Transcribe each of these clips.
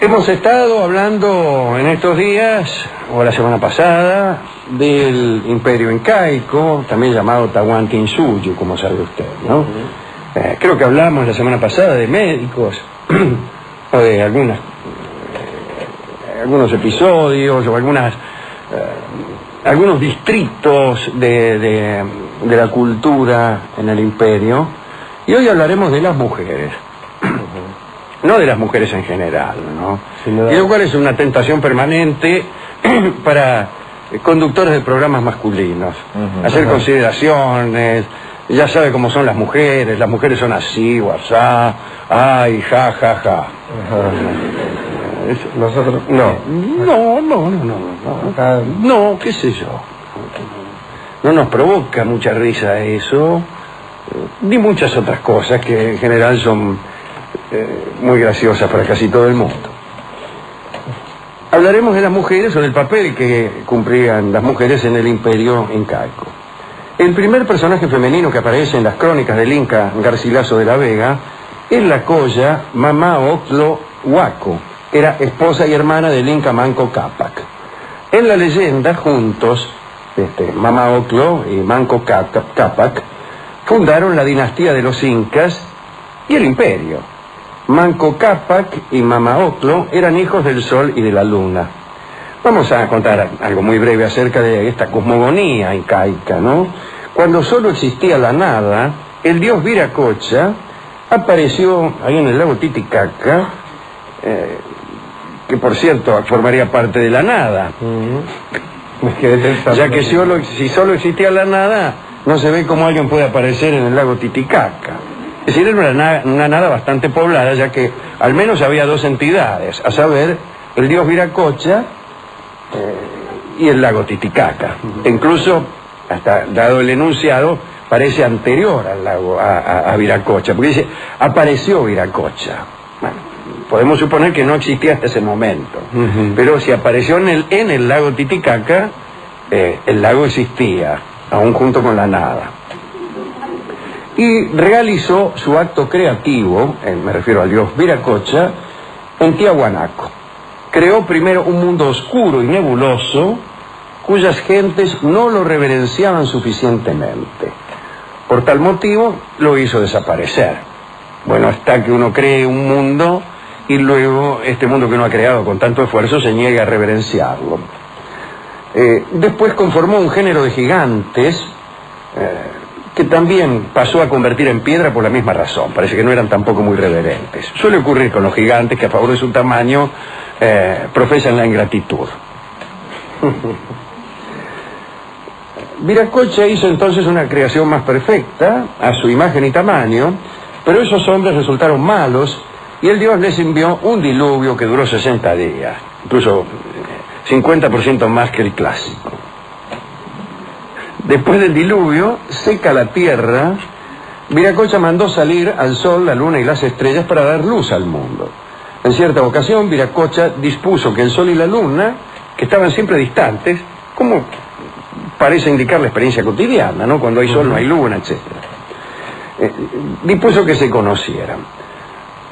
Hemos estado hablando en estos días, o la semana pasada, del imperio incaico, también llamado Tahuantinsuyo, como sabe usted, ¿no? Creo que hablamos la semana pasada de médicos, o de algunos episodios, o algunos distritos de la cultura en el imperio, y hoy hablaremos de las mujeres. No de las mujeres en general, ¿no? Y lo cual es una tentación permanente para conductores de programas masculinos. Hacer consideraciones, ya sabe cómo son las mujeres son así, o asá, ay, ja, ja, ja. Nosotros, no, qué sé yo. No nos provoca mucha risa eso, ni muchas otras cosas que en general son muy graciosas para casi todo el mundo. Hablaremos de las mujeres o del papel que cumplían las mujeres en el imperio incaico. El primer personaje femenino que aparece en las crónicas del Inca Garcilaso de la Vega es la colla Mamá Oclo Huaco. Era esposa y hermana del Inca Manco Cápac. En la leyenda, juntos, Mamá Oclo y Manco Cápac fundaron la dinastía de los Incas y el imperio. Manco Cápac y Mamá Oclo eran hijos del sol y de la luna. Vamos a contar algo muy breve acerca de esta cosmogonía incaica, ¿no? Cuando solo existía la nada, el dios Viracocha apareció ahí en el lago Titicaca, que por cierto formaría parte de la nada. Ya que si solo existía la nada, no se ve cómo alguien puede aparecer en el lago Titicaca. Es decir, era una nada bastante poblada, ya que al menos había dos entidades, a saber, el dios Viracocha y el lago Titicaca. Incluso, hasta dado el enunciado, parece anterior al lago, a Viracocha, porque dice, apareció Viracocha. Bueno, podemos suponer que no existía hasta ese momento, pero si apareció en el lago Titicaca, el lago existía, aún junto con la nada. Y realizó su acto creativo, me refiero al dios Viracocha, en Tiahuanaco. Creó primero un mundo oscuro y nebuloso, cuyas gentes no lo reverenciaban suficientemente. Por tal motivo, lo hizo desaparecer. Bueno, hasta que uno cree un mundo, y luego este mundo que uno ha creado con tanto esfuerzo se niega a reverenciarlo. Después conformó un género de gigantes, que también pasó a convertir en piedra por la misma razón. Parece que no eran tampoco muy reverentes. Suele ocurrir con los gigantes que a favor de su tamaño profesan la ingratitud. Viracocha hizo entonces una creación más perfecta, a su imagen y tamaño, pero esos hombres resultaron malos y el dios les envió un diluvio que duró 60 días, incluso 50% más que el clásico. Después del diluvio, seca la tierra, Viracocha mandó salir al sol, la luna y las estrellas para dar luz al mundo. En cierta ocasión, Viracocha dispuso que el sol y la luna, que estaban siempre distantes, como parece indicar la experiencia cotidiana, ¿no? Cuando hay sol no hay luna, etc. Dispuso que se conocieran.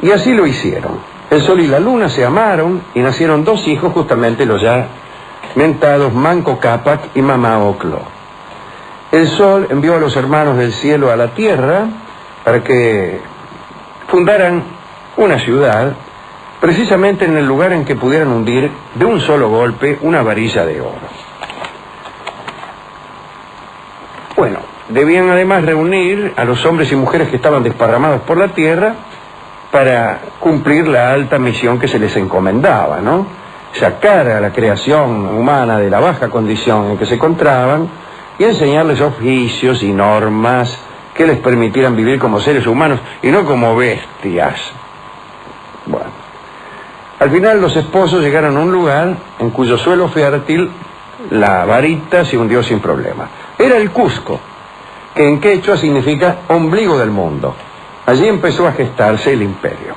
Y así lo hicieron. El sol y la luna se amaron y nacieron dos hijos, justamente los ya mentados Manco Cápac y Mamá Oclo. El sol envió a los hermanos del cielo a la tierra para que fundaran una ciudad, precisamente en el lugar en que pudieran hundir de un solo golpe una varilla de oro. Bueno, debían además reunir a los hombres y mujeres que estaban desparramados por la tierra para cumplir la alta misión que se les encomendaba, ¿no? Sacar a la creación humana de la baja condición en que se encontraban y enseñarles oficios y normas que les permitieran vivir como seres humanos y no como bestias. Bueno, al final los esposos llegaron a un lugar en cuyo suelo fértil la varita se hundió sin problema. Era el Cusco, que en quechua significa ombligo del mundo. Allí empezó a gestarse el imperio.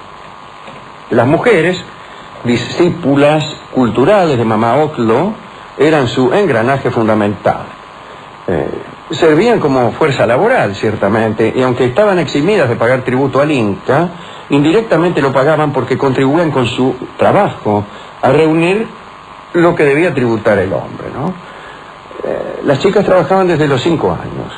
Las mujeres, discípulas culturales de Mamá Oclo, eran su engranaje fundamental. Servían como fuerza laboral, ciertamente, y aunque estaban eximidas de pagar tributo al Inca, indirectamente lo pagaban porque contribuían con su trabajo a reunir lo que debía tributar el hombre, ¿no? Las chicas trabajaban desde los 5 años.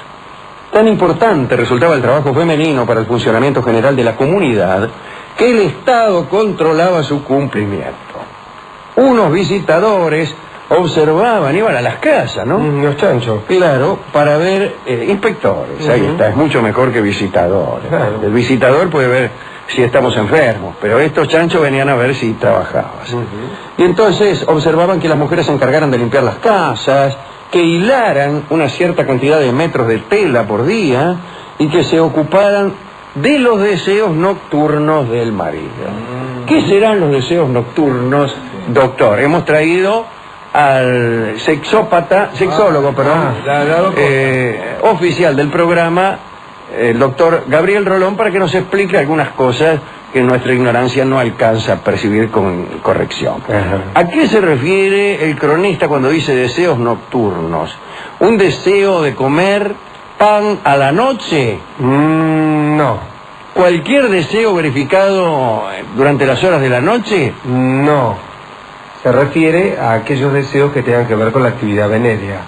Tan importante resultaba el trabajo femenino para el funcionamiento general de la comunidad que el Estado controlaba su cumplimiento. Unos visitadores observaban, iban a las casas, ¿no? Los chanchos. Claro, para ver inspectores. Ahí está, es mucho mejor que visitadores. Claro. El visitador puede ver si estamos enfermos, pero estos chanchos venían a ver si trabajabas. Y entonces observaban que las mujeres se encargaran de limpiar las casas, que hilaran una cierta cantidad de metros de tela por día y que se ocuparan de los deseos nocturnos del marido. ¿Qué serán los deseos nocturnos, doctor? Hemos traído al sexólogo, oficial del programa, el doctor Gabriel Rolón, para que nos explique algunas cosas que nuestra ignorancia no alcanza a percibir con corrección. ¿A qué se refiere el cronista cuando dice deseos nocturnos? ¿Un deseo de comer pan a la noche? No. ¿Cualquier deseo verificado durante las horas de la noche? No. Se refiere a aquellos deseos que tengan que ver con la actividad venérea.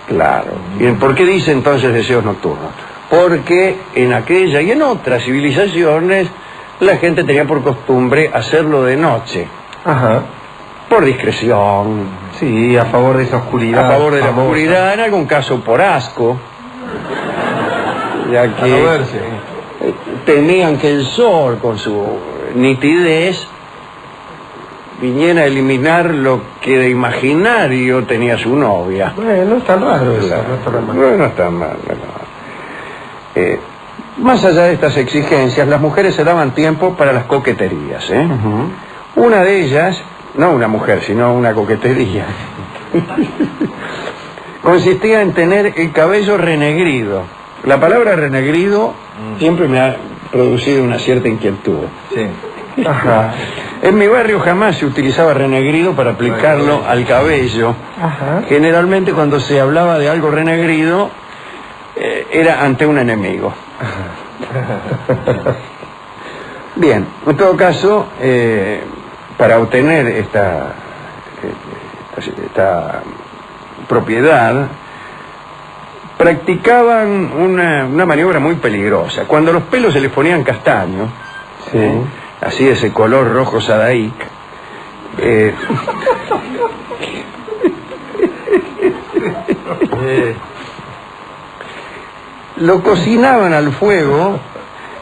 Claro. ¿Y por qué dice entonces deseos nocturnos? Porque en aquella y en otras civilizaciones la gente tenía por costumbre hacerlo de noche. Ajá. Por discreción. Sí, a favor de esa oscuridad. A favor de la oscuridad, en algún caso por asco. Ya que temían que el sol, con su nitidez, viniera a eliminar lo que de imaginario tenía su novia. Bueno, no es tan raro eso. Claro. No está tan mal. No está mal. Más allá de estas exigencias, las mujeres se daban tiempo para las coqueterías. Una de ellas, no una mujer, sino una coquetería, consistía en tener el cabello renegrido. La palabra renegrido siempre me ha producido una cierta inquietud. Sí. Ajá. En mi barrio jamás se utilizaba renegrido para aplicarlo al cabello. Ajá. Generalmente cuando se hablaba de algo renegrido era ante un enemigo. Bien, en todo caso, para obtener esta propiedad, practicaban una maniobra muy peligrosa. Cuando los pelos se les ponían castaños, Sí. Así ese color rojo sadaic, lo cocinaban al fuego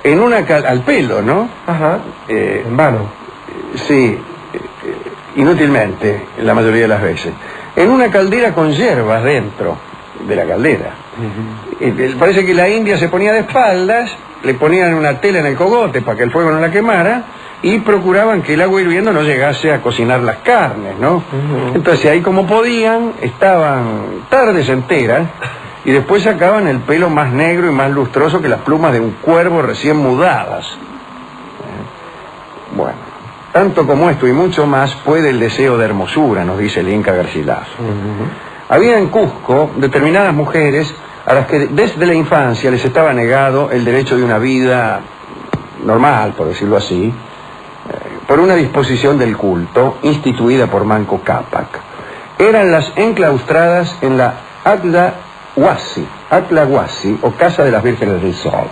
en al pelo, ¿no? Ajá. En vano. Sí, inútilmente, la mayoría de las veces. En una caldera con hierbas dentro de la caldera. Parece que la India se ponía de espaldas, le ponían una tela en el cogote para que el fuego no la quemara y procuraban que el agua hirviendo no llegase a cocinar las carnes, ¿no? Entonces ahí como podían, estaban tardes enteras y después sacaban el pelo más negro y más lustroso que las plumas de un cuervo recién mudadas. Bueno, tanto como esto y mucho más puede el deseo de hermosura, nos dice el Inca Garcilaso. Había en Cusco determinadas mujeres a las que desde la infancia les estaba negado el derecho de una vida normal, por decirlo así, por una disposición del culto instituida por Manco Cápac. Eran las enclaustradas en la Atla Huasi, o Casa de las Vírgenes del Sol.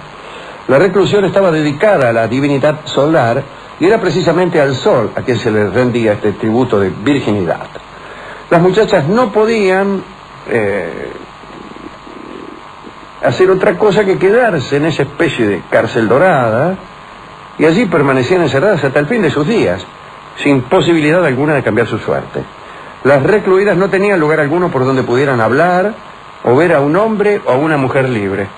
La reclusión estaba dedicada a la divinidad solar y era precisamente al sol a quien se les rendía este tributo de virginidad. Las muchachas no podían hacer otra cosa que quedarse en esa especie de cárcel dorada y allí permanecían encerradas hasta el fin de sus días, sin posibilidad alguna de cambiar su suerte. Las recluidas no tenían lugar alguno por donde pudieran hablar o ver a un hombre o a una mujer libre.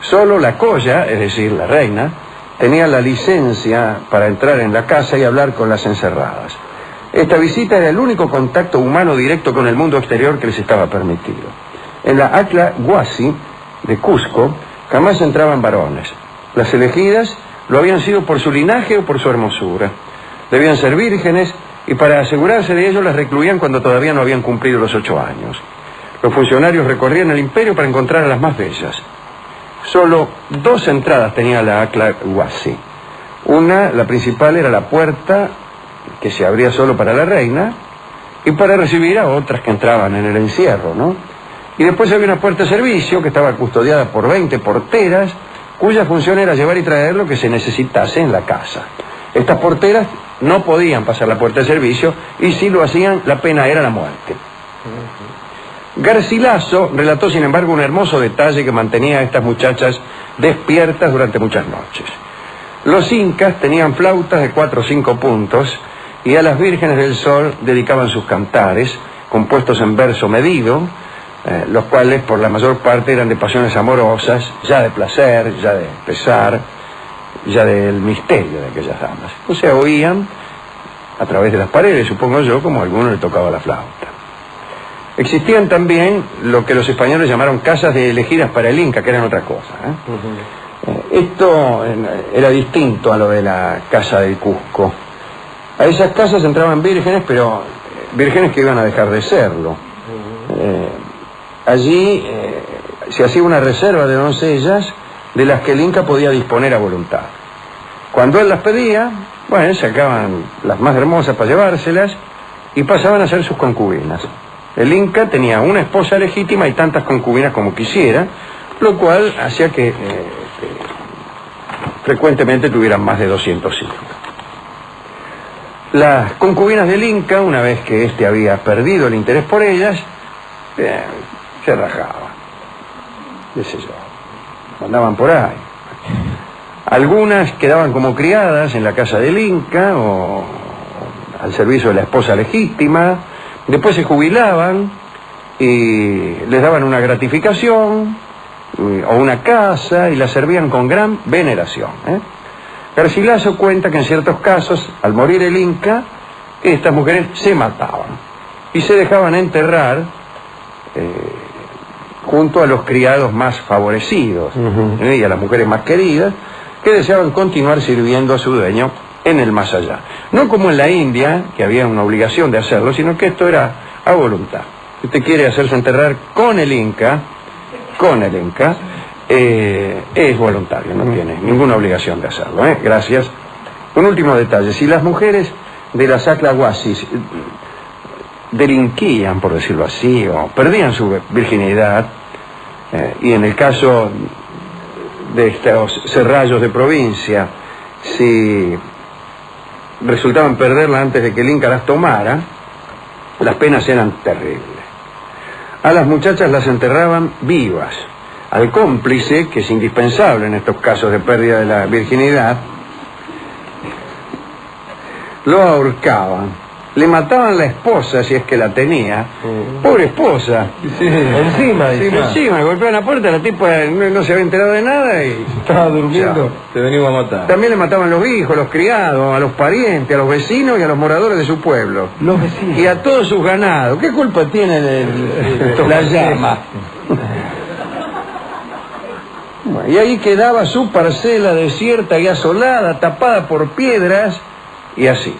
Solo la colla, es decir, la reina, tenía la licencia para entrar en la casa y hablar con las encerradas. Esta visita era el único contacto humano directo con el mundo exterior que les estaba permitido. En la Atla Huasi de Cusco jamás entraban varones. Las elegidas lo habían sido por su linaje o por su hermosura. Debían ser vírgenes y para asegurarse de ello las recluían cuando todavía no habían cumplido los 8 años. Los funcionarios recorrían el imperio para encontrar a las más bellas. Solo 2 entradas tenía la Atla Huasi. Una, la principal, era la puerta que se abría solo para la reina y para recibir a otras que entraban en el encierro, ¿no? Y después había una puerta de servicio que estaba custodiada por 20 porteras, cuya función era llevar y traer lo que se necesitase en la casa. Estas porteras no podían pasar la puerta de servicio, y si lo hacían, la pena era la muerte. Garcilaso relató, sin embargo, un hermoso detalle que mantenía a estas muchachas despiertas durante muchas noches. Los incas tenían flautas de 4 o 5 puntos, y a las vírgenes del sol dedicaban sus cantares, compuestos en verso medido, los cuales por la mayor parte eran de pasiones amorosas, ya de placer, ya de pesar, ya del misterio de aquellas damas. O sea, oían a través de las paredes, supongo yo, como a alguno le tocaba la flauta. Existían también lo que los españoles llamaron casas de elegidas para el Inca, que eran otra cosa, Esto era distinto a lo de la casa del Cusco. A esas casas entraban vírgenes, pero vírgenes que iban a dejar de serlo. Allí se hacía una reserva de doncellas de las que el Inca podía disponer a voluntad. Cuando él las pedía, bueno, sacaban las más hermosas para llevárselas y pasaban a ser sus concubinas. El Inca tenía una esposa legítima y tantas concubinas como quisiera, lo cual hacía que frecuentemente tuvieran más de 200 hijos. Las concubinas del Inca, una vez que éste había perdido el interés por ellas, se rajaban, qué sé yo, andaban por ahí. Algunas quedaban como criadas en la casa del Inca o al servicio de la esposa legítima, después se jubilaban y les daban una gratificación o una casa y la servían con gran veneración. Garcilaso cuenta que en ciertos casos, al morir el Inca, estas mujeres se mataban y se dejaban enterrar junto a los criados más favorecidos y a las mujeres más queridas, que deseaban continuar sirviendo a su dueño en el más allá. No como en la India, que había una obligación de hacerlo, sino que esto era a voluntad. Si usted quiere hacerse enterrar con el Inca, es voluntario, no tiene ninguna obligación de hacerlo. Gracias. Un último detalle: si las mujeres de las Aclahuasis delinquían, por decirlo así, o perdían su virginidad, y en el caso de estos serrallos de provincia, si resultaban perderla antes de que el Inca las tomara, las penas eran terribles. A las muchachas las enterraban vivas. Al cómplice, que es indispensable en estos casos de pérdida de la virginidad, lo ahorcaban. Le mataban la esposa, si es que la tenía. Pobre esposa. Sí, encima, golpeaban la puerta, la tipa no se había enterado de nada y estaba durmiendo, te venimos a matar. También le mataban los hijos, los criados, a los parientes, a los vecinos y a los moradores de su pueblo. Los vecinos. Y a todos sus ganados. ¿Qué culpa tienen la llama? Bueno, y ahí quedaba su parcela desierta y asolada, tapada por piedras y así.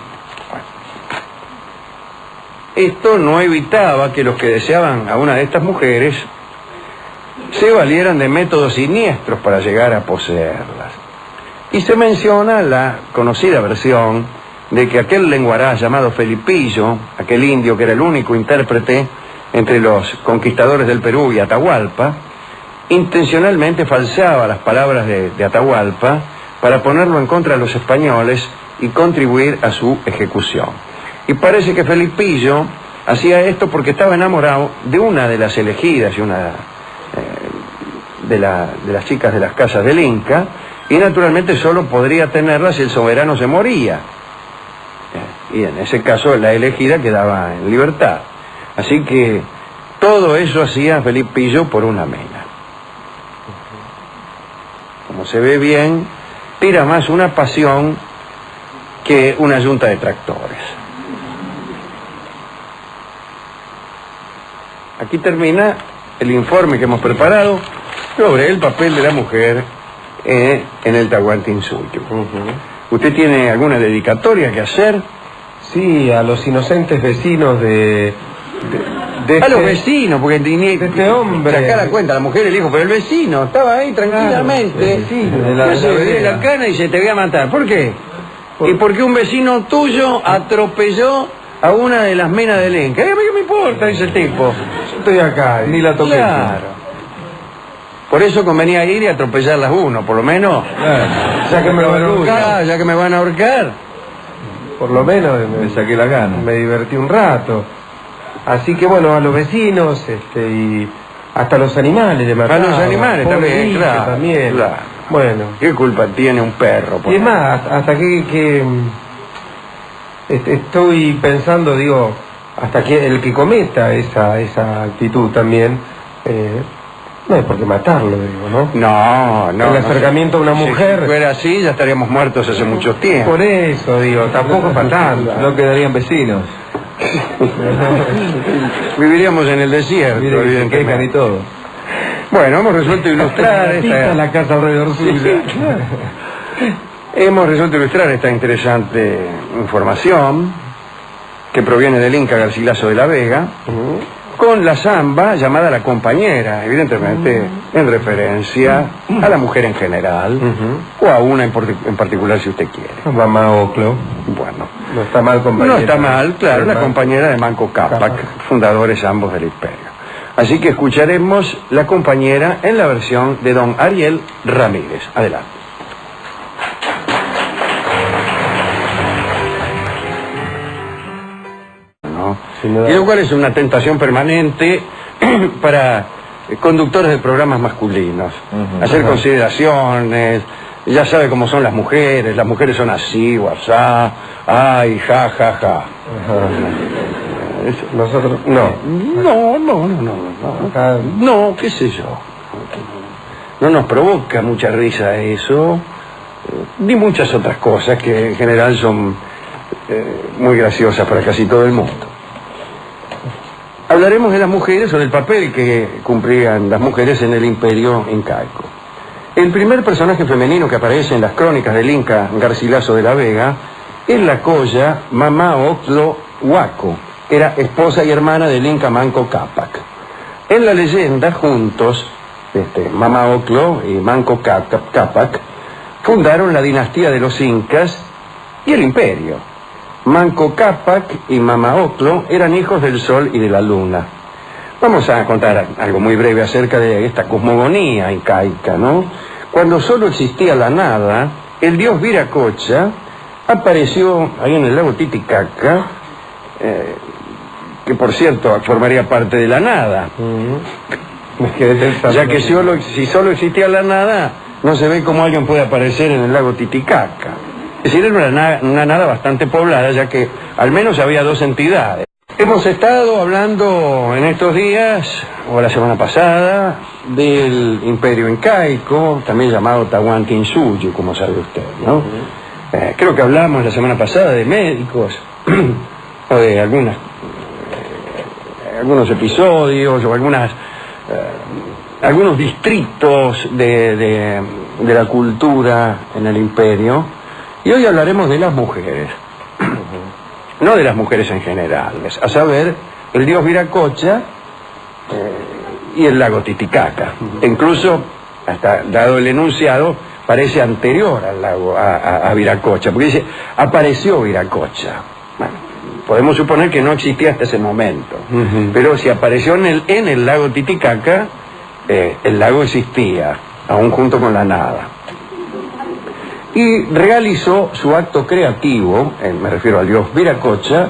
Esto no evitaba que los que deseaban a una de estas mujeres se valieran de métodos siniestros para llegar a poseerlas. Y se menciona la conocida versión de que aquel lenguaraz llamado Felipillo, aquel indio que era el único intérprete entre los conquistadores del Perú y Atahualpa, intencionalmente falseaba las palabras de Atahualpa para ponerlo en contra de los españoles y contribuir a su ejecución. Y parece que Felipillo hacía esto porque estaba enamorado de una de las elegidas y una de las chicas de las casas del Inca, y naturalmente solo podría tenerla si el soberano se moría. Y en ese caso la elegida quedaba en libertad. Así que todo eso hacía Felipillo por una mena. Como se ve bien, tira más una pasión que una yunta de tractores. Aquí termina el informe que hemos preparado sobre el papel de la mujer en el Tahuantinsuyo. ¿Usted tiene alguna dedicatoria que hacer? Sí, a los inocentes vecinos de a los vecinos, porque tenía este hombre. Sacá la cuenta, la mujer y el hijo, pero el vecino estaba ahí tranquilamente. Claro, se ve la cana y se te voy a matar. ¿Por qué? Y porque un vecino tuyo atropelló a una de las minas del Inca. ¿Qué me importa? Dice el tipo. Yo estoy acá. Ni la toqué. Claro. Por eso convenía ir y atropellarlas uno, por lo menos. Ya que me van a ahorcar. Ya que me van a ahorcar. Por lo menos Me saqué la gana. me divertí un rato. Así que bueno, a los vecinos y hasta los animales le mataron. A los animales Pobre también, bicho claro. también. Claro. Bueno. ¿Qué culpa tiene un perro? Y es más, hasta que estoy pensando, digo, hasta que el que cometa esa actitud también, no es porque matarlo, digo, ¿no? No. El acercamiento a una mujer. Si fuera así, ya estaríamos muertos hace mucho tiempo. Por eso, digo, tampoco es para tanto. No quedarían vecinos. Viviríamos en el desierto, Miren que se evidentemente. quejan y todo. Bueno, hemos resuelto ilustrar esta... la casa alrededor suya. Hemos resuelto ilustrar esta interesante información que proviene del Inca Garcilaso de la Vega con la samba llamada La Compañera, evidentemente en referencia a la mujer en general o a una en particular si usted quiere. Mamá Oclo. Bueno, No está mal, compañero. no está mal, claro, la compañera de Manco Cápac, fundadores ambos del imperio. Así que escucharemos La Compañera en la versión de don Ariel Ramírez. Adelante. Y lo cual es una tentación permanente para conductores de programas masculinos. Hacer consideraciones, ya sabe cómo son las mujeres son así, guasá, ay, ja, ja, ja. Nosotros, no. No, qué sé yo. No nos provoca mucha risa eso, ni muchas otras cosas que en general son muy graciosas para casi todo el mundo. Hablaremos de las mujeres o del papel que cumplían las mujeres en el imperio incaico. El primer personaje femenino que aparece en las crónicas del Inca Garcilaso de la Vega es la colla Mamá Oclo Huaco. Era esposa y hermana del Inca Manco Cápac. En la leyenda, juntos, Mamá Oclo y Manco Cápac fundaron la dinastía de los Incas y el imperio. Manco Cápac y Mamá Oclo eran hijos del sol y de la luna. Vamos a contar algo muy breve acerca de esta cosmogonía incaica, ¿no? Cuando solo existía la nada, el dios Viracocha apareció ahí en el lago Titicaca, que por cierto formaría parte de la nada. Ya que si solo existía la nada, no se ve cómo alguien puede aparecer en el lago Titicaca. Es decir, era una nada bastante poblada, ya que al menos había dos entidades. Hemos estado hablando en estos días, o la semana pasada, del imperio incaico, también llamado Tahuantinsuyo, como sabe usted, ¿no? Creo que hablamos la semana pasada de médicos, o de algunos episodios, o algunos distritos de la cultura en el imperio. Y hoy hablaremos de las mujeres, no de las mujeres en general, a saber, el dios Viracocha y el lago Titicaca. Incluso, hasta dado el enunciado, parece anterior al lago, a Viracocha, porque dice, apareció Viracocha. Bueno, podemos suponer que no existía hasta ese momento, pero si apareció en el lago Titicaca, el lago existía, aún junto con la nada. Y realizó su acto creativo, me refiero al dios Viracocha,